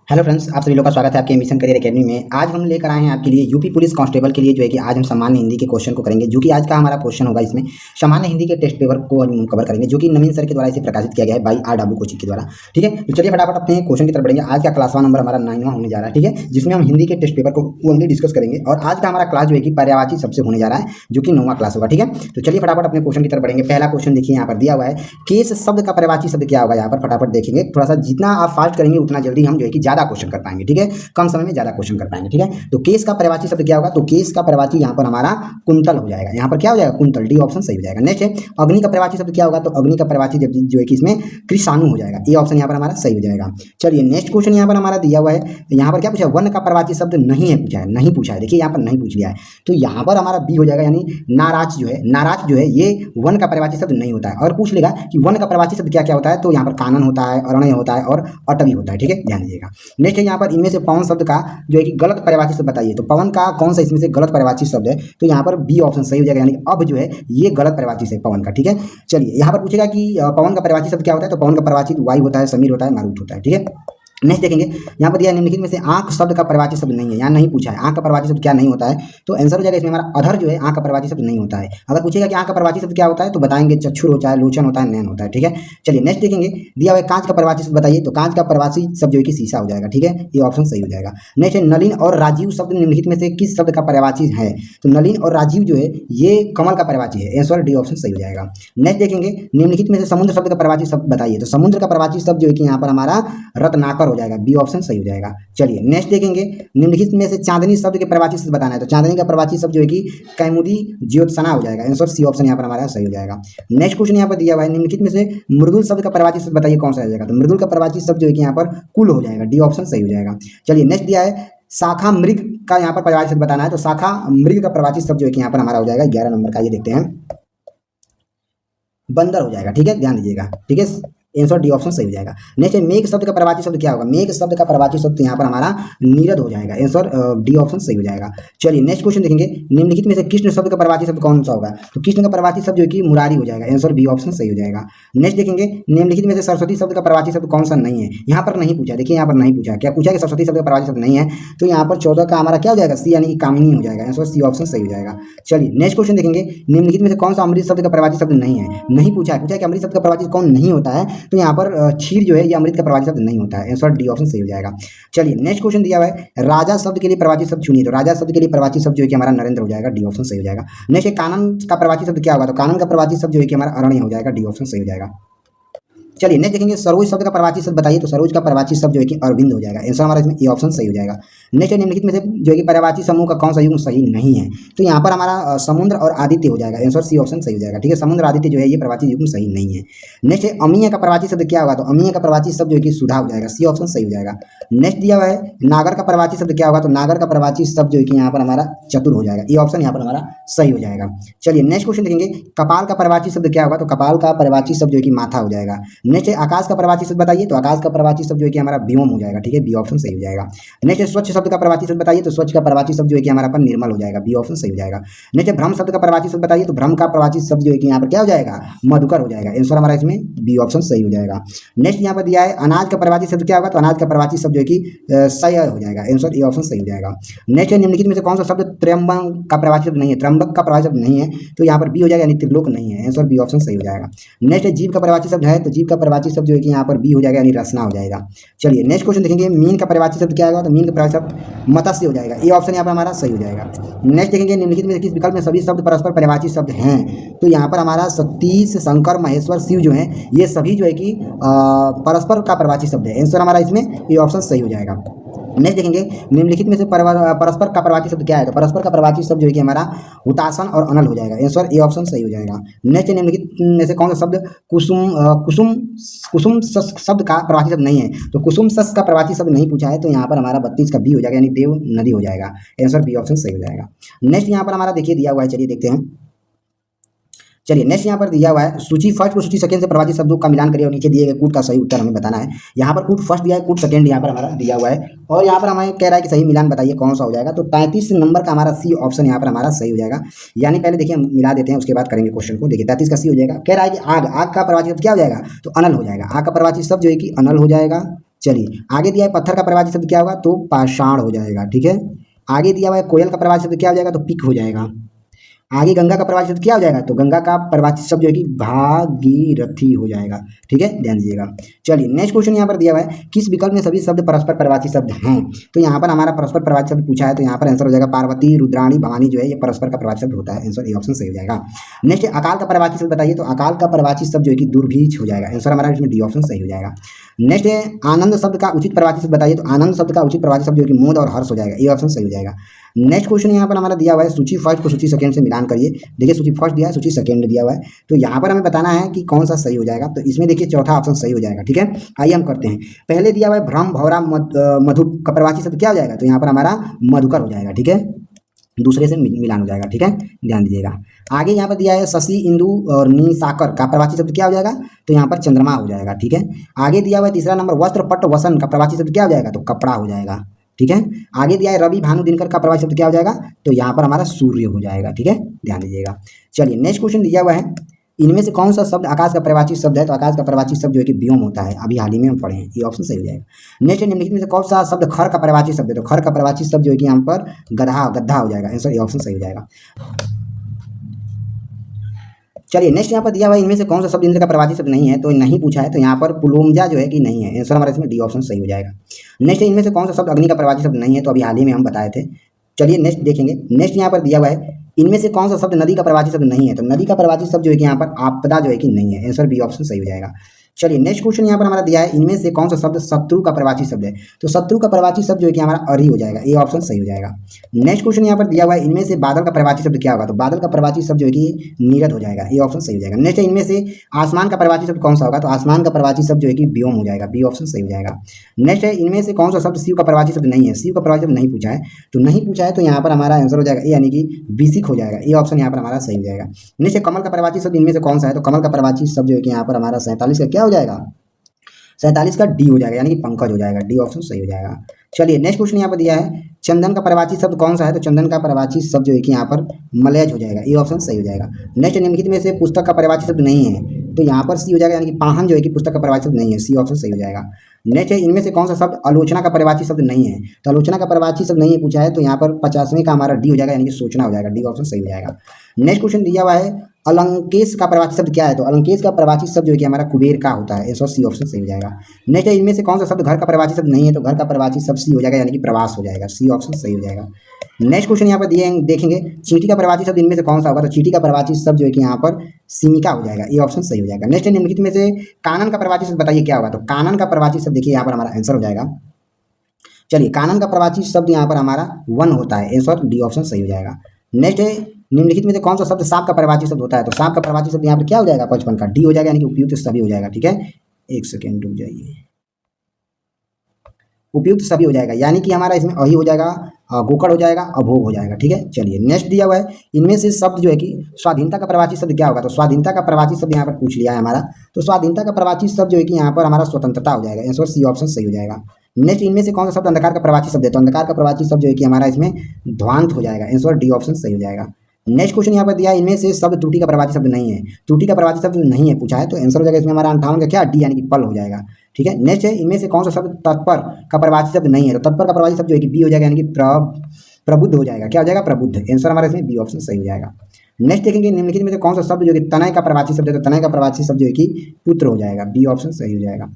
Hello friends, आप सभी लोग का स्वागत है आपके एम्बिशन करियर एकेडमी में। आज हम लेकर आए हैं आपके लिए यूपी पुलिस कांस्टेबल के लिए जो है कि आज हम सामान्य हिंदी के क्वेश्चन को करेंगे, जो कि आज का हमारा क्वेश्चन होगा। इसमें सामान्य हिंदी के टेस्ट पेपर को हम कवर करेंगे, जो कि नवीन सर के द्वारा इसे प्रकाशित किया गया है बाई RW कोचिंग के द्वारा। ठीक है, तो चलिए फटाफट अपने क्वेश्चन की तरफ बढ़ेंगे। आज का क्लास 1 नंबर हमारा 9वां होने जा रहा है। ठीक है, जिसमें हम हिंदी के टेस्ट पेपर को ओनली डिस्कस करेंगे। और आज का हमारा क्लास जो है कि पर्यायवाची शब्द से होने जा रहा है, जो कि 9वां क्लास होगा। ठीक है, तो चलिए फटाफट अपने क्वेश्चन की तरफ बढ़ेंगे। पहला क्वेश्चन देखिए, यहाँ पर दिया हुआ है केस शब्द का पर्यायवाची शब्द क्या होगा। यहाँ पर फटाफट देखेंगे, थोड़ा सा जितना आप फास्ट करेंगे उतना जल्दी हम जो है कि ज्यादा क्वेश्चन कर पाएंगे। ठीक है, कम समय में ज्यादा क्वेश्चन कर पाएंगे। ठीक है, तो केस का पर्यायवाची शब्द क्या होगा, तो केस का पर्यायवाची यहाँ पर हमारा कुंतल हो जाएगा। यहाँ पर क्या हो जाएगा, कुंतल। डी ऑप्शन सही हो जाएगा। नेक्स्ट है अग्नि का पर्यायवाची शब्द क्या होगा, तो अग्नि का पर्यायवाची जो है कि इसमें कृषाणु हो जाएगा। ए ऑप्शन यहाँ पर हमारा सही हो जाएगा। चलिए नेक्स्ट क्वेश्चन यहाँ पर हमारा दिया हुआ है। यहाँ पर क्या पूछा है, वन का पर्यायवाची शब्द नहीं है पूछा है, नहीं पूछा है। देखिए यहाँ पर नहीं पूछ लिया है, तो यहाँ पर हमारा बी हो जाएगा। यानी नाराज जो है, नाराज जो है ये वन का पर्यायवाची शब्द नहीं होता है। और पूछ लेगा कि वन का पर्यायवाची शब्द क्या क्या होता है, तो यहाँ पर कानन होता है, अरण्य होता है और अटवी होता है। ठीक है, ध्यान दीजिएगा। नेक्स्ट है यहाँ पर इनमें से पवन शब्द का जो है कि गलत पर्यायवाची शब्द बताइए। तो पवन का कौन सा इसमें से गलत पर्यायवाची शब्द है, तो यहाँ पर बी ऑप्शन सही हो जाएगा। यानी अब जो है ये गलत पर्यायवाची है पवन का। ठीक है, चलिए यहाँ पर पूछेगा कि पवन का पर्यायवाची शब्द क्या होता है, तो पवन का पर्यायवाची वायु होता है, समीर होता है, मारुत होता है। ठीक है, नेक्स्ट देखेंगे, यहाँ पर दिया निम्नलिखित में से आंख शब्द का पर्यायवाची शब्द नहीं है। यहाँ नहीं पूछा है आंख का पर्यायवाची शब्द क्या नहीं होता है, तो आंसर हो जाएगा इसमें हमारा अधर जो है आंख का पर्यायवाची शब्द नहीं होता है। अगर पूछेगा कि आंख का पर्यायवाची शब्द क्या होता है, तो बताएंगे चक्षुर होता है, लोचन होता है, नयन होता है। ठीक है, चलिए नेक्स्ट देखेंगे, दिया हुआ कांच का पर्यायवाची शब्द बताइए। तो कांच का पर्यायवाची शब्द जो है कि शीशा हो जाएगा। ठीक है, ये ऑप्शन सही हो जाएगा। नेक्स्ट है नलिन और राजीव शब्द निम्नलिखित में से किस शब्द का पर्यायवाची है, तो नलिन और राजीव जो है ये कमल का पर्यायवाची है। आंसर डी ऑप्शन सही हो जाएगा। नेक्स्ट देखेंगे, निम्नलिखित में से समुद्र शब्द का पर्यायवाची शब्द बताइए। तो समुद्र का पर्यायवाची शब्द जो है कि यहाँ पर हमारा रत्नाकर हो जाएगा। बी ऑप्शन सही हो जाएगा। चलिए नेक्स्ट देखेंगे, निम्नलिखित में से चांदनी शब्द के पर्यायवाची शब्द बताना है। तो चांदनी का पर्यायवाची शब्द जो है कि कैमुदी ज्योत्सना हो जाएगा। आंसर सी ऑप्शन यहाँ पर हमारा सही हो जाएगा। नेक्स्ट क्वेश्चन यहाँ पर दिया हुआ है, निम्नलिखित में से मृदुल शब्द का पर्यायवाची शब्द बताइए कौन सा हो जाएगा। तो मृदुल का पर्यायवाची शब्द जो है कि यहाँ पर कुल हो जाएगा। डी ऑप्शन सही हो जाएगा। चलिए नेक्स्ट दिया है शाखा मृग का यहाँ पर पर्यायवाची शब्द बताना है। तो शाखा मृग का पर्यायवाची शब्द जो है कि यहाँ पर हमारा हो जाएगा 11 नंबर का। ये देखते हैं, बंदर हो जाएगा। ठीक है, ध्यान दीजिएगा। ठीक है, आंसर डी ऑप्शन सही हो जाएगा। नेक्स्ट है मेघ शब्द का पर्यायवाची शब्द क्या होगा। मेघ शब्द का पर्यायवाची शब्द यहाँ पर हमारा नीरद हो जाएगा। आंसर डी ऑप्शन सही हो जाएगा। चलिए नेक्स्ट क्वेश्चन देखेंगे, निम्नलिखित में से कृष्ण शब्द का पर्यायवाची शब्द कौन सा होगा। तो कृष्ण का पर्यायवाची शब्द जो है कि मुरारी हो जाएगा। आंसर बी ऑप्शन सही हो जाएगा। नेक्स्ट देखेंगे, निम्नलिखित में से सरस्वती शब्द का पर्यायवाची शब्द कौन सा नहीं है। यहाँ पर नहीं पूछा, देखिए यहाँ पर नहीं पूछा। क्या पूछा कि सरस्वती शब्द का पर्यायवाची शब्द नहीं है, तो यहाँ पर 14 का हमारा क्या हो जाएगा, सी यानी कि कामिनी हो जाएगा। आंसर सी ऑप्शन सही हो जाएगा। चलिए नेक्स्ट क्वेश्चन देखेंगे, निम्नलिखित में से कौन सा अमृत शब्द का पर्यायवाची शब्द नहीं है। नहीं पूछा है, पूछा कि अमृत शब्द का पर्यायवाची कौन नहीं होता है, तो यहाँ पर क्षीर जो है ये अमृत का पर्यायवाची शब्द नहीं होता है। आंसर डी ऑप्शन सही हो जाएगा। चलिए नेक्स्ट क्वेश्चन दिया हुआ है, राजा शब्द के लिए पर्यायवाची शब्द चुनिए। तो राजा शब्द के लिए पर्यायवाची शब्द जो है कि हमारा नरेंद्र हो जाएगा। डी ऑप्शन सही हो जाएगा। नेक्स्ट कानन का पर्यायवाची शब्द क्या होगा, तो कानन का पर्यायवाची शब्द जो है कि हमारा अरण्य हो जाएगा। डी ऑप्शन सही हो जाएगा। चलिए नेक्स्ट देखेंगे, सरोज शब्द का पर्यायवाची शब्द बताइए। तो सरोज का पर्यायवाची शब्द जो है कि अरविंद हो जाएगा। आंसर हमारा इसमें ए ऑप्शन सही हो जाएगा। नेक्स्ट निम्नलिखित में से जो है कि पर्यायवाची समूह का कौन सा युग्म सही नहीं है, तो यहाँ पर हमारा समुद्र और आदित्य हो जाएगा। आंसर सी ऑप्शन सही हो जाएगा। ठीक है, समुद्र आदित्य जो है ये पर्यायवाची युग्म सही नहीं है। नेक्स्ट है अमीय का पर्यायवाची शब्द क्या होगा, तो अमीय का पर्यायवाची शब्द जो है कि सुधा हो जाएगा। सी ऑप्शन सही हो जाएगा। नेक्स्ट दिया हुआ है नागर का पर्यायवाची शब्द क्या होगा, तो नागर का पर्यायवाची शब्द जो है कि यहाँ पर हमारा चतुर हो जाएगा। ये ऑप्शन यहाँ पर हमारा सही हो जाएगा। चलिए नेक्स्ट क्वेश्चन देखेंगे, कपाल का पर्यायवाची शब्द क्या होगा, तो कपाल का पर्यायवाची शब्द जो है कि माथा हो जाएगा। नेक्स्ट है आकाश का पर्यायवाची शब्द बताइए। तो आकाश का पर्यायवाची शब्द जो है कि हमारा व्योम हो जाएगा। ठीक है, बी ऑप्शन सही हो जाएगा। नेक्स्ट है स्वच्छ शब्द का पर्यायवाची शब्द बताइए। तो स्वच्छ का पर्यायवाची शब्द जो है कि हमारा पर निर्मल हो जाएगा। बी ऑप्शन सही हो जाएगा। नेक्स्ट है भ्रम शब्द का पर्यायवाची शब्द बताइए। तो भ्रम का पर्यायवाची शब्द जो है कि यहाँ पर क्या हो जाएगा, मधुकर हो जाएगा। आंसर हमारा इसमें बी ऑप्शन सही हो जाएगा। नेक्स्ट यहाँ पर दिया है अनाज का पर्यायवाची शब्द क्या होगा, तो अनाज का पर्यायवाची शब्द जो है कि सय हो जाएगा। आंसर ए ऑप्शन सही हो जाएगा। नेक्स्ट है निम्नलिखित में से कौन सा शब्द त्र्यंबक का पर्यायवाची शब्द नहीं है। त्र्यंबक का पर्यायवाची शब्द नहीं है, तो यहाँ पर बी हो जाएगा, यानी त्रिलोक नहीं है। आंसर बी ऑप्शन सही हो जाएगा। नेक्स्ट है जीव का पर्यायवाची शब्द है। तो जीव का पर्यायवाची शब्द जो है कि यहाँ पर बी हो जाएगा, यानी रचना हो जाएगा। चलिए नेक्स्ट क्वेश्चन देखेंगे, मीन का पर्यायवाची शब्द क्या होगा, तो मीन का पर्यायवाची शब्द मत्स्य हो जाएगा। ये ऑप्शन यहाँ पर हमारा सही हो जाएगा। नेक्स्ट देखेंगे, निम्नलिखित में किस विकल्प में सभी शब्द परस्पर पर्यायवाची शब्द हैं, तो यहाँ पर हमारा सतीश, शंकर, महेश्वर, शिव जो है ये सभी जो है कि परस्पर का पर्यायवाची शब्द है। आंसर हमारा इसमें ये ऑप्शन सही हो जाएगा। नेक्स्ट देखेंगे, निम्नलिखित में से परस्पर का पर्यायवाची शब्द क्या है, तो परस्पर का पर्यायवाची शब्द जो है कि हमारा हुतासन और अनल हो जाएगा। आंसर ए ऑप्शन सही हो जाएगा। नेक्स्ट निम्नलिखित में से कौन सा शब्द कुसुम शब्द का पर्यायवाची शब्द नहीं है, तो कुसुम सस का पर्यायवाची शब्द नहीं पूछा है, तो यहाँ पर हमारा 32 का बी हो जाएगा, यानी देव नदी हो जाएगा। आंसर बी ऑप्शन सही हो जाएगा। नेक्स्ट यहाँ पर हमारा देखिए दिया हुआ है, चलिए देखते हैं। चलिए नेक्स्ट यहाँ पर दिया हुआ है, सूची फर्स्ट और सूची सेकंड से पर्यायवाची शब्दों का मिलान करिए और नीचे दिए गए कूट का सही उत्तर हमें बताना है। यहाँ पर कूट फर्स्ट दिया है, कूट सेकंड यहाँ पर हमारा दिया हुआ है, और यहाँ पर हमें कह रहा है कि सही मिलान बताइए कौन सा हो जाएगा। तो 33 नंबर का हमारा सी ऑप्शन यहाँ पर हमारा सही हो जाएगा। यानी पहले देखिए हम मिला देते हैं, उसके बाद करेंगे क्वेश्चन को। देखिए 33 का सी हो जाएगा। कह रहा है कि आग, आग का पर्यायवाची शब्द क्या हो जाएगा, तो अनल हो जाएगा। आग का पर्यायवाची शब्द जो है कि अनल हो जाएगा। चलिए आगे दिया है पत्थर का प्रवाची शब्द क्या होगा, तो पाषाण हो जाएगा। ठीक है, आगे दिया हुआ है कोयल का प्रवाची शब्द क्या हो जाएगा, तो पिक हो जाएगा। आगे गंगा का प्रवाची शब्द क्या हो जाएगा, तो गंगा का प्रवाची शब्द जो है कि भागीरथी हो जाएगा। ठीक है, ध्यान दीजिएगा। चलिए नेक्स्ट क्वेश्चन यहाँ पर दिया हुआ है किस विकल्प में सभी शब्द परस्पर प्रवाची शब्द हैं, तो यहाँ पर हमारा परस्पर प्रवाची शब्द पूछा है, तो यहाँ पर आंसर हो जाएगा पार्वती, रुद्राणी, भवानी जो है ये परस्पर का प्रवाची शब्द होता है। आंसर ए ऑप्शन सही हो जाएगा। नेक्स्ट अकाल का प्रवाची शब्द बताइए, तो अकाल का प्रवाची शब्द जो है कि दुर्भिक्ष हो जाएगा। आंसर हमारा इसमें डी ऑप्शन सही हो जाएगा। नेक्स्ट है आनंद शब्द का उचित प्रवाची शब्द बताइए, तो आनंद शब्द का उचित प्रवाची शब्द जो कि मोद और हर्ष हो जाएगा। ए ऑप्शन सही हो जाएगा। नेक्स्ट क्वेश्चन यहाँ पर हमारा दिया हुआ है सूची फर्स्ट को सूची सेकंड से मिलान करिए। देखिए सूची फर्स्ट दिया है, सूची सेकंड दिया हुआ है, तो यहाँ पर हमें बताना है कि कौन सा सही हो जाएगा। तो इसमें देखिए चौथा ऑप्शन सही हो जाएगा। ठीक है, आइए हम करते हैं। पहले दिया हुआ है भ्रम, भौरा, मधु का प्रवाची शब्द क्या हो जाएगा, तो यहाँ पर हमारा मधुकर हो जाएगा। ठीक है, दूसरे से मिलान हो जाएगा। ठीक है, ध्यान दीजिएगा। आगे यहाँ पर दिया है शशि, इंदु और निशाकर का प्रवाची शब्द क्या हो जाएगा, तो यहाँ पर चंद्रमा हो जाएगा। ठीक है, आगे दिया हुआ है तीसरा नंबर वस्त्र, पट, वसन का प्रवाची शब्द क्या हो जाएगा, तो कपड़ा हो जाएगा। ठीक है, आगे दिया है रवि, भानु, दिनकर का प्रवाची शब्द क्या हो जाएगा, तो यहाँ पर हमारा सूर्य हो जाएगा। ठीक है, ध्यान दीजिएगा। चलिए नेक्स्ट क्वेश्चन दिया हुआ है इनमें से कौन सा शब्द आकाश का प्रवाची शब्द है, तो आकाश का प्रवाची शब्द जो है कि व्योम होता है, अभी हाल ही में हम पढ़े हैं। ये ऑप्शन सही हो जाएगा। नेक्स्ट निम्नलिखित में से कौन सा शब्द खर का प्रवाची शब्द है, तो खर का प्रवाची शब्द जो है कि यहाँ पर गधा हो जाएगा। आंसर ए ऑप्शन सही हो जाएगा। चलिए नेक्स्ट यहाँ पर दिया हुआ है इनमें से कौन सा शब्द इंद्र का प्रवाची शब्द नहीं है, तो नहीं पूछा है, तो यहाँ पर पुलोमजा जो है कि नहीं है। आंसर हमारा इसमें डी ऑप्शन सही हो जाएगा। नेक्स्ट इनमें से कौन सा शब्द अग्नि का प्रवाची शब्द नहीं है, तो अभी हाल ही में हम बताए थे। चलिए नेक्स्ट देखेंगे। नेक्स्ट यहाँ पर दिया हुआ है इनमें से कौन सा शब्द नदी का प्रवाची शब्द नहीं है, तो नदी का प्रवाची शब्द जो है कि यहाँ पर आपदा जो है कि नहीं है। आंसर बी ऑप्शन सही हो जाएगा। चलिए नेक्स्ट क्वेश्चन यहाँ पर हमारा दिया है इनमें से कौन सा शब्द शत्रु का प्रवाची शब्द है, तो शत्रु का प्रवाची शब्द जो है कि हमारा अरि हो जाएगा। ये ऑप्शन सही हो जाएगा। नेक्स्ट क्वेश्चन यहाँ पर दिया हुआ है इनमें से बादल का प्रवाची शब्द क्या होगा, तो बादल का प्रवाची शब्द जो है कि नीरद हो जाएगा। ये ऑप्शन सही हो जाएगा। नेक्स्ट इनमें से आसमान का प्रवाची शब्द कौन सा होगा, तो आसमान का प्रवाची शब्द जो है कि व्योम हो जाएगा। बी ऑप्शन सही हो जाएगा। नेक्स्ट है इनमें से कौन सा शब्द शिव का प्रवाची शब्द नहीं है, शिव का प्रवाची शब्द नहीं पूछा है, तो नहीं पूछा है, तो यहाँ पर हमारा आंसर हो जाएगा ए यानी कि बिसिक हो जाएगा। ये ऑप्शन यहाँ पर हमारा सही हो जाएगा। नेक्स्ट है कमल का प्रवाची शब्द इनमें से कौन सा है, तो कमल का प्रवाची शब्द जो है कि यहाँ पर हमारा 47 का क्या हो जाएगा, 47 का डी हो जाएगा, यानी कि पंकज हो जाएगा। डी ऑप्शन सही हो जाएगा। चलिए नेक्स्ट क्वेश्चन यहाँ पर दिया है चंदन का प्रवाची शब्द कौन सा है, तो चंदन का प्रवाची शब्द जो है कि यहाँ पर मलयज हो जाएगा। ये ऑप्शन सही हो जाएगा। नेक्स्ट निम्नलिखित में से पुस्तक का प्रवाची शब्द नहीं है, तो यहाँ पर सी हो जाएगा, यानी कि पाहन जो है कि पुस्तक का प्रवाची शब्द नहीं है। सी ऑप्शन सही हो जाएगा। नेक्स्ट है इनमें से कौन सा शब्द आलोचना का प्रवाची शब्द नहीं है, तो आलोचना का प्रवाची शब्द नहीं है पूछा है, तो यहाँ पर 50वें का हमारा डी हो जाएगा, यानी कि सोचना हो जाएगा। डी ऑप्शन सही हो जाएगा। नेक्स्ट क्वेश्चन दिया हुआ है अलंकेश का प्रवाची शब्द क्या है, तो अलंकेश का प्रवाची शब्द जो है कि हमारा कुबेर का होता है। आंसर सी ऑप्शन सही हो जाएगा। नेक्स्ट है इनमें से कौन सा शब्द घर का प्रवाची शब्द नहीं है, तो घर का प्रवाची शब्द सी हो जाएगा, यानी कि प्रवास हो जाएगा। सी ऑप्शन सही हो जाएगा। नेक्स्ट क्वेश्चन यहाँ पर दिए देखेंगे चींटी का प्रवाची शब्द इनमें से कौन सा होगा, तो चींटी का प्रवाची शब्द जो है कि यहाँ पर सिमिका हो जाएगा। ये ऑप्शन सही हो जाएगा। नेक्स्ट निम्नलिखित में से कानन का प्रवाची शब्द बताइए क्या होगा, तो कानन का प्रवाची शब्द देखिए यहाँ पर हमारा आंसर हो जाएगा। चलिए कानन का प्रवाची शब्द यहाँ पर हमारा वन होता है। आंसर डी ऑप्शन सही हो जाएगा। नेक्स्ट है निम्नलिखित में से कौन सा शब्द सांप का प्रवाची शब्द होता है, तो सांप का प्रवाची शब्द यहाँ पर क्या हो जाएगा, 55 का डी हो जाएगा, यानी कि उपयुक्त सभी हो जाएगा। ठीक है, एक सेकेंड रुक जाइए, उपयुक्त सभी हो जाएगा, यानी कि हमारा इसमें अहि हो जाएगा, गोकड़ हो जाएगा, अभोग हो जाएगा। ठीक है, चलिए नेक्स्ट दिया हुआ है इनमें से शब्द जो है कि स्वाधीनता का प्रवाची शब्द क्या होगा, तो स्वाधीनता का प्रवाची शब्द यहाँ पर पूछ लिया है हमारा, तो स्वाधीनता का प्रवाची शब्द जो है कि यहाँ पर हमारा स्वतंत्रता हो जाएगा। आंसर सी ऑप्शन सही हो जाएगा। नेक्स्ट इनमें से कौन सा शब्द अंधकार का प्रवाची शब्द है, तो अंधकार का प्रवाची शब्द जो है कि हमारा इसमें ध्वांत हो जाएगा। आंसर डी ऑप्शन सही हो जाएगा। नेक्स्ट क्वेश्चन यहाँ पर दिया है इनमें से शब्द त्रुटि का प्रवाची शब्द नहीं है, त्रुटि का प्रवाची शब्द नहीं है पूछा है, तो आंसर हो जाएगा इसमें हमारा 58 का क्या डी यानी कि पल हो जाएगा। ठीक है, नेक्स्ट है इनमें से कौन सा शब्द तत्पर का प्रवाची शब्द नहीं है, तो तत्पर का प्रवाची शब्द जो है कि बी हो जाएगा, यानी कि प्रबुद्ध हो जाएगा। क्या हो जाएगा, प्रबुद्ध। आंसर हमारा इसमें बी ऑप्शन सही हो जाएगा। नेक्स्ट देखेंगे निम्नलिखित में से कौन सा शब्द जो कि तनय का प्रवाची शब्द है, तो तनय का प्रवाची शब्द जो है कि पुत्र हो जाएगा। बी ऑप्शन सही हो जाएगा।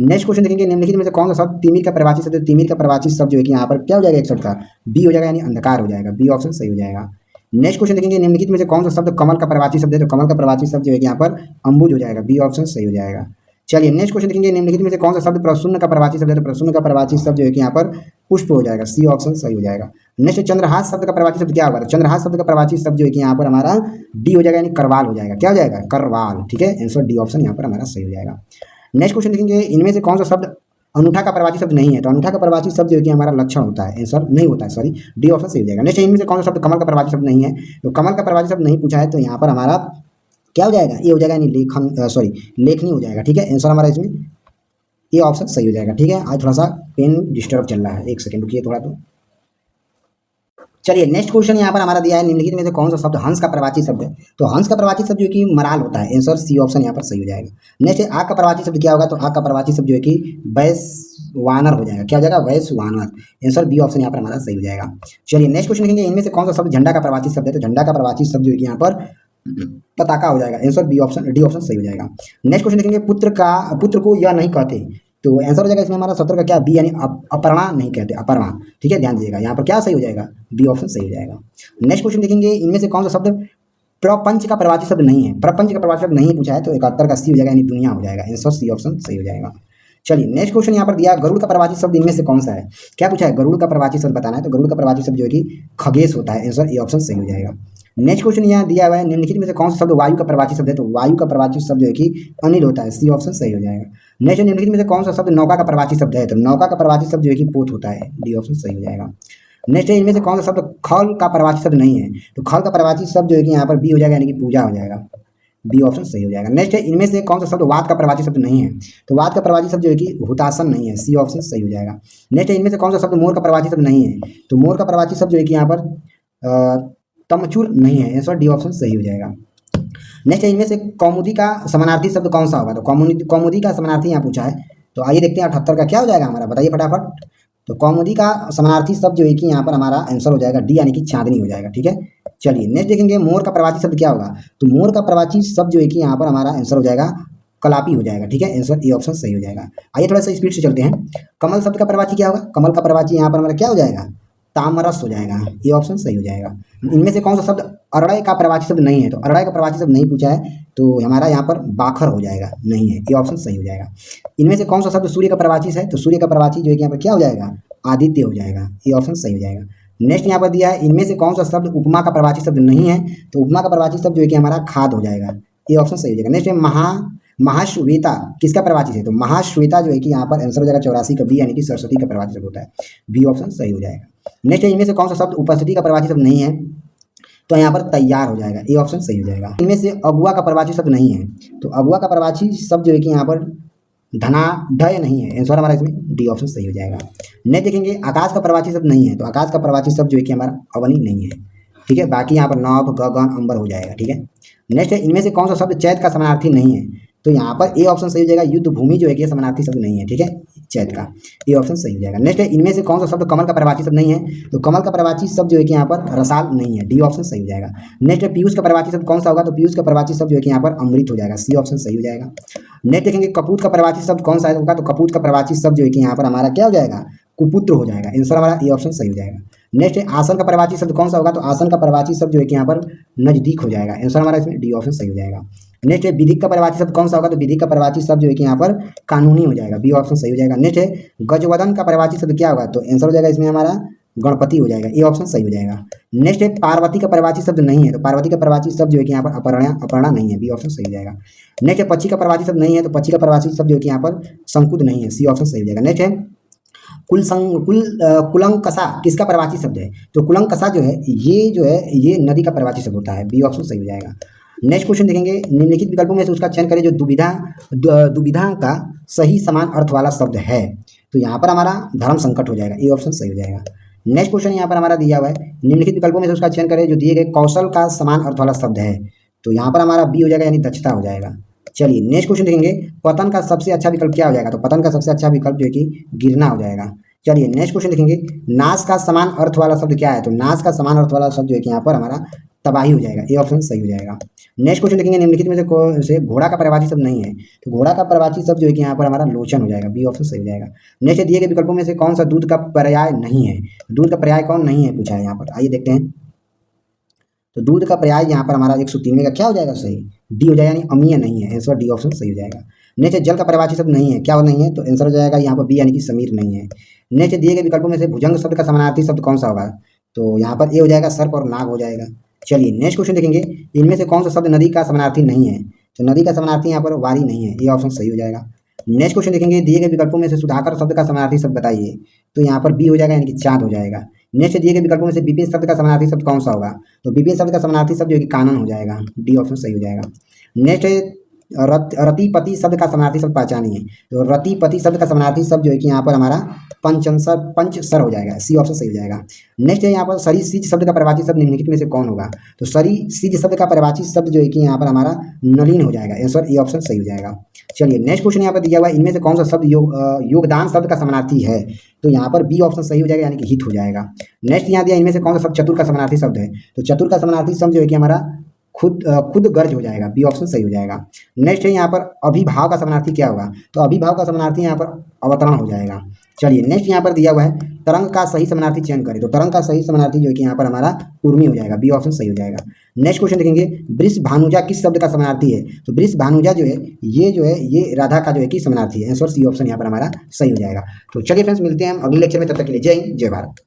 नेक्स्ट क्वेश्चन देखेंगे निम्नलिखित में से कौन सा शब्द तिमिर का प्रवाची शब्द है, तिमिर का प्रवाची शब्द जो है कि यहाँ पर क्या हो जाएगा, 61 का बी हो जाएगा, यानी अंधकार हो जाएगा। बी ऑप्शन सही हो जाएगा। नेक्स्ट क्वेश्चन देखेंगे निम्नलिखित में से कौन सा शब्द कमल का प्रवाची शब्द है, तो कमल का प्रवाची शब्द जो है कि यहाँ पर अंबुज हो जाएगा। बी ऑप्शन सही हो जाएगा। चलिए नेक्स्ट क्वेश्चन देखेंगे निम्नलिखित में से कौन सा शब्द प्रसून्न का प्रवाची शब्द है, तो प्रसून्न का प्रवाची शब्द जो है कि यहाँ पर पुष्प हो जाएगा। सी ऑप्शन सही हो जाएगा। नेक्स्ट चंद्रहास शब्द का प्रवाची शब्द क्या होगा, तो चंद्रहास शब्द का प्रवाची शब्द जो है कि यहाँ पर हमारा डी हो जाएगा, यानी करवाल हो जाएगा। क्या हो जाएगा, करवाल। ठीक है, आंसर डी ऑप्शन यहाँ पर हमारा सही हो जाएगा। नेक्स्ट क्वेश्चन देखेंगे इनमें से कौन सा शब्द अनूठा का प्रवाची शब्द नहीं है, तो अनूठा का प्रवाची शब्द जो है कि हमारा लक्षण होता है। आंसर नहीं होता है, सॉरी, डी ऑप्शन सही हो जाएगा। नेक्स्ट इनमें से कौन सा शब्द कमल का प्रवाची शब्द नहीं है, तो कमल का प्रवाची शब्द नहीं पूछा है, तो यहाँ पर हमारा क्या हो जाएगा, ये हो जाएगा, यानी लेखन सॉरी लेखनी हो जाएगा। ठीक है, आंसर हमारा इसमें ये ऑप्शन सही हो जाएगा। ठीक है, आज थोड़ा सा पेन डिस्टर्ब चल रहा है, एक सेकेंड रुकिए थोड़ा। तो चलिए नेक्स्ट क्वेश्चन यहाँ पर हमारा दिया है निम्नलिखित में से कौन सा शब्द हंस का प्रवाची शब्द है, तो हंस का प्रवाची शब्द जो कि मराल होता है। आंसर सी ऑप्शन यहाँ पर सही हो जाएगा। नेक्स्ट आग का प्रवाची शब्द क्या होगा, तो आग का प्रवाची शब्द जो है कि वैश्वानर हो जाएगा। क्या हो जाएगा? वैश्वानर। आंसर बी ऑप्शन यहाँ पर हमारा सही हो जाएगा। चलिए नेक्स्ट क्वेश्चन देखेंगे, इनमें से कौन सा शब्द झंडा का प्रवाची शब्द है? तो झंडा का प्रवाची शब्द जो है कि यहाँ पर पताका हो जाएगा। Answer b option, d option सही हो जाएगा। नेक्स्ट क्वेश्चन देखेंगे, पुत्र को यह नहीं कहते, तो आंसर हो जाएगा इसमें हमारा 17 का क्या? बी यानी अपर्णा नहीं कहते, अपर्णा। ठीक है, ध्यान दीजिएगा, यहाँ पर क्या सही हो जाएगा? बी ऑप्शन सही हो जाएगा। नेक्स्ट क्वेश्चन देखेंगे, इनमें से कौन सा शब्द प्रपंच का प्रवाची शब्द नहीं है? प्रपंच का प्रवाची शब्द नहीं पूछा है, तो 71 का सी हो जाएगा, यानी दुनिया हो जाएगा। आंसर सी ऑप्शन सही हो जाएगा। चलिए नेक्स्ट क्वेश्चन यहाँ पर दिया, गरुड़ का प्रवाची शब्द इनमें से कौन सा है? क्या पूछा है? गरुड़ का प्रवाची शब्द बताना है, तो गरुड़ का प्रवाची शब्द जो है कि खगेश होता है। आंसर ए ऑप्शन सही हो जाएगा। नेक्स्ट क्वेश्चन यहाँ दिया हुआ है, निम्नलिखित में से कौन सा शब्द वायु का प्रवाची शब्द है? तो वायु का प्रवाची शब्द जो है कि अनिल होता है। सी ऑप्शन सही हो जाएगा। नेक्स्ट, निम्नलिखित में से कौन सा शब्द नौका का प्रवाची शब्द है? तो नौका का प्रवाची शब्द जो है कि पोत होता है। डी ऑप्शन सही हो जाएगा। नेक्स्ट है, इनमें से कौन सा शब्द खल का प्रवाची शब्द नहीं है? तो खल का प्रवाची शब्द जो है कि यहाँ पर बी हो जाएगा, यानी कि पूजा हो जाएगा। बी ऑप्शन सही हो जाएगा। नेक्स्ट है, इनमें से कौन सा शब्द वात का प्रवाची शब्द नहीं है? तो वात का प्रवाची शब्द जो है कि हुतासन नहीं है। सी ऑप्शन सही हो जाएगा। नेक्स्ट है, इनमें से कौन सा शब्द मोर का प्रवाची शब्द नहीं है? तो मोर का प्रवाची शब्द जो है कि यहाँ पर तमचूर नहीं है। आंसर डी ऑप्शन सही हो जाएगा। नेक्स्ट है, इनमें से कौमुदी का समानार्थी शब्द कौन सा होगा? तो कौमुदी का समानार्थी यहाँ पूछा है, तो आइए देखते हैं 78 का क्या हो जाएगा हमारा, बताइए फटाफट। तो कौमुदी का समानार्थी शब्द जो है कि यहाँ पर हमारा आंसर हो जाएगा डी, यानी कि चांदनी हो जाएगा। ठीक है, चलिए नेक्स्ट देखेंगे, मोर का प्रवाची शब्द क्या होगा? तो मोर का प्रवाची शब्द जो है कि यहाँ पर हमारा आंसर हो जाएगा कलापी हो जाएगा। ठीक है, आंसर ए ऑप्शन सही हो जाएगा। आइए थोड़ा सा स्पीड से चलते हैं। कमल शब्द का प्रवाची क्या होगा? कमल का प्रवाची यहाँ पर हमारा क्या हो जाएगा? तामरस हो जाएगा। ये ऑप्शन सही हो जाएगा। इनमें से कौन सा शब्द अरड़य का प्रवाची शब्द नहीं है? तो अरड़य का प्रवाची शब्द नहीं पूछा है, तो हमारा यहाँ पर बाखर हो जाएगा, नहीं है। ये ऑप्शन सही हो जाएगा। इनमें से कौन सा शब्द सूर्य का प्रवाची है? तो सूर्य का प्रवाची जो है कि यहाँ पर क्या हो जाएगा? आदित्य हो जाएगा। ये ऑप्शन सही हो जाएगा। नेक्स्ट यहाँ पर दिया है, इनमें से कौन सा शब्द उपमा का प्रवाची शब्द नहीं है? तो उपमा का प्रवाची शब्द जो है कि हमारा खाद हो जाएगा। ये ऑप्शन सही हो जाएगा। नेक्स्ट है, महाश्वेता किसका प्रवाची है? तो महाश्वेता जो है कि यहाँ पर आंसर हो जाएगा 84 का बी, यानी कि सरस्वती का प्रवाची शब्द होता है। बी ऑप्शन सही हो जाएगा। नेक्स्ट है, इनमें से कौन सा शब्द उपस्थिति का प्रवाची शब्द नहीं है? तो यहाँ पर तैयार हो जाएगा। ए ऑप्शन सही हो जाएगा। इनमें से अगुआ का प्रवाची शब्द नहीं है? तो अगुआ का प्रवाची शब्द जो है कि यहाँ पर धनाढ्य नहीं है। आंसर हमारा इसमें डी ऑप्शन सही हो जाएगा। नेक्स्ट देखेंगे, आकाश का प्रवाची शब्द नहीं है? तो आकाश का प्रवाची शब्द जो है कि हमारा अवनी नहीं है। ठीक है, बाकी यहाँ पर नभ, गगन, अंबर हो जाएगा। ठीक है, नेक्स्ट है, इनमें से कौन सा शब्द चैत का समानार्थी नहीं है? तो यहाँ पर ए ऑप्शन सही हो जाएगा। युद्ध भूमि जो है कि समानार्थी शब्द नहीं है। ठीक है, चैत का। ए ऑप्शन सही हो जाएगा। नेक्स्ट है, इनमें से कौन सा शब्द कमल का प्रवाची शब्द नहीं है? तो कमल का प्रवाची शब्द जो है कि यहाँ पर रसाल नहीं है। डी ऑप्शन सही हो जाएगा। नेक्स्ट है, पीयूष का प्रवाची शब्द कौन सा होगा? तो पीयूष का प्रवाची शब्द जो है कि यहाँ पर अमृत हो जाएगा। सी ऑप्शन सही हो जाएगा। नेक्स्ट देखेंगे, कपूत का प्रवाची शब्द कौन सा होगा? तो कपूत का प्रवाची शब्द जो है कि यहाँ पर हमारा क्या हो जाएगा? कुपुत्र हो जाएगा। आंसर हमारा ए ऑप्शन सही हो जाएगा। नेक्स्ट है, आसन का प्रवाची शब्द कौन सा होगा? तो आसन का प्रवाची शब्द जो है कि यहाँ पर नजदीक हो जाएगा। आंसर हमारा इसमें डी ऑप्शन सही हो जाएगा। नेक्स्ट है, विधिक का प्रवाची शब्द कौन सा होगा? तो विधिक का प्रवाची शब्द जो है कि यहाँ पर कानूनी हो जाएगा। बी ऑप्शन सही हो जाएगा। नेक्स्ट है, गजवदन का प्रवाची शब्द क्या होगा? तो आंसर हो जाएगा इसमें हमारा गणपति हो जाएगा। ए ऑप्शन सही हो जाएगा। नेक्स्ट है, पार्वती का प्रवाची शब्द नहीं है? तो पार्वती का प्रवाची शब्द जो है कि यहाँ पर अपर्णा नहीं है। बी ऑप्शन सही हो जाएगा। नेक्स्ट है, पक्षी का प्रवाची शब्द नहीं है? तो पक्षी का प्रवाची शब्द जो है कि यहाँ पर शंकुद नहीं है। सी ऑप्शन सही हो जाएगा। नेक्स्ट है, कुलंकसा किसका प्रवाची शब्द है? तो कुलंकसा जो है ये नदी का प्रवाची शब्द होता है। बी ऑप्शन सही हो जाएगा। नेक्स्ट क्वेश्चन देखेंगे, निम्नलिखित विकल्पों में से उसका चयन करें जो दुविधा का सही समान अर्थ वाला शब्द है। तो यहाँ पर हमारा धर्म संकट हो जाएगा। ए ऑप्शन सही हो जाएगा। नेक्स्ट क्वेश्चन यहाँ पर हमारा दिया हुआ है, निम्नलिखित विकल्पों में से उसका चयन करें जो दिए गए कौशल का समान अर्थ वाला शब्द है। तो यहाँ पर हमारा बी हो जाएगा, यानी दक्षता हो जाएगा। चलिए नेक्स्ट क्वेश्चन देखेंगे, पतन का सबसे अच्छा विकल्प क्या हो जाएगा? तो पतन का सबसे अच्छा विकल्प जो है कि गिरना हो जाएगा। चलिए नेक्स्ट क्वेश्चन देखेंगे, नाश का समान अर्थ वाला शब्द क्या है? तो नाश का समान अर्थ वाला शब्द जो है कि यहाँ पर हमारा तबाही हो जाएगा। ए ऑप्शन सही हो जाएगा। नेक्स्ट क्वेश्चन देखेंगे, निम्नलिखित में से घोड़ा का प्रवाची शब्द नहीं है? तो घोड़ा का प्रवाची शब्द जो है कि यहाँ पर हमारा लोचन हो जाएगा। बी ऑप्शन सही हो जाएगा। नेक्स्ट दिए गए विकल्पों में से कौन सा दूध का पर्याय नहीं है? दूध का पर्याय कौन नहीं है पूछा है यहाँ पर। आइए देखते हैं। तो दूध का पर्याय यहाँ पर हमारा 103 का क्या हो जाएगा? सही डी हो जाएगा, यानी अमीय नहीं है। आंसर डी ऑप्शन सही हो जाएगा। नेक्स्ट जल का प्रवाची शब्द नहीं है, क्या वो नहीं है? तो आंसर हो जाएगा यहाँ पर बी, यानी कि समीर नहीं है। नेक्स्ट दिए गए विकल्पों में से भुजंग शब्द का समानार्थी शब्द कौन सा होगा? तो यहाँ पर ए हो जाएगा, सर्प और नाग हो जाएगा। चलिए नेक्स्ट क्वेश्चन देखेंगे, इनमें से कौन सा शब्द नदी का समानार्थी नहीं है? तो नदी का समानार्थी यहाँ पर वारी नहीं है। ए ऑप्शन सही हो जाएगा। नेक्स्ट क्वेश्चन देखेंगे, दिए गए विकल्पों में से सुधाकर शब्द का समानार्थी शब्द बताइए। तो यहाँ पर बी हो जाएगा, यानी कि चाँद हो जाएगा। नेक्स्ट दिए गए विकल्पों में से विपेश शब्द का समानार्थी शब्द कौन सा होगा? तो विपेश शब्द का समानार्थी शब्द जो कि कानन हो जाएगा। डी ऑप्शन सही हो जाएगा। नेक्स्ट रतिपति शब्द का समानार्थी शब्द पहचानिए। तो रतिपति शब्द का समानार्थी शब्द जो है कि यहाँ पर हमारा पंचसर हो जाएगा। सी ऑप्शन सही हो जाएगा। नेक्स्ट है यहाँ पर सरिसिज शब्द का प्रवाची शब्द निम्नलिखित में से कौन होगा? तो सरिसिज शब्द का प्रवाची शब्द जो है कि यहाँ पर हमारा नलिन हो जाएगा। आंसर ए ऑप्शन सही हो जाएगा। चलिए नेक्स्ट क्वेश्चन यहाँ पर दिया हुआ है, इनमें से कौन सा शब्द योगदान शब्द का समानार्थी है? तो यहाँ पर बी ऑप्शन सही हो जाएगा, यानी कि हित हो जाएगा। नेक्स्ट यहाँ दिया, इनमें से कौन सा शब्द चतुर का समानार्थी शब्द है? तो चतुर का समानार्थी शब्द जो है कि हमारा खुद गर्ज हो जाएगा, बी ऑप्शन सही हो जाएगा। नेक्स्ट है यहाँ पर अभिभाव का समानार्थी क्या होगा? तो अभिभाव का समानार्थी यहाँ पर अवतरण हो जाएगा। चलिए नेक्स्ट यहाँ पर दिया हुआ है, तरंग का सही समानार्थी चयन करें। तो तरंग का सही समानार्थी जो है कि यहाँ पर हमारा उर्मी हो जाएगा, बी ऑप्शन सही हो जाएगा। नेक्स्ट क्वेश्चन देखेंगे, वृष भानुजा किस शब्द का समानार्थी है? तो वृष भानुजा जो है ये राधा का जो है कि समानार्थी है। आंसर सी ऑप्शन यहाँ पर हमारा सही हो जाएगा। तो चलिए फ्रेंड्स, मिलते हैं हम अगले लेक्चर में, तब तक के लिए जय हिंद जय भारत।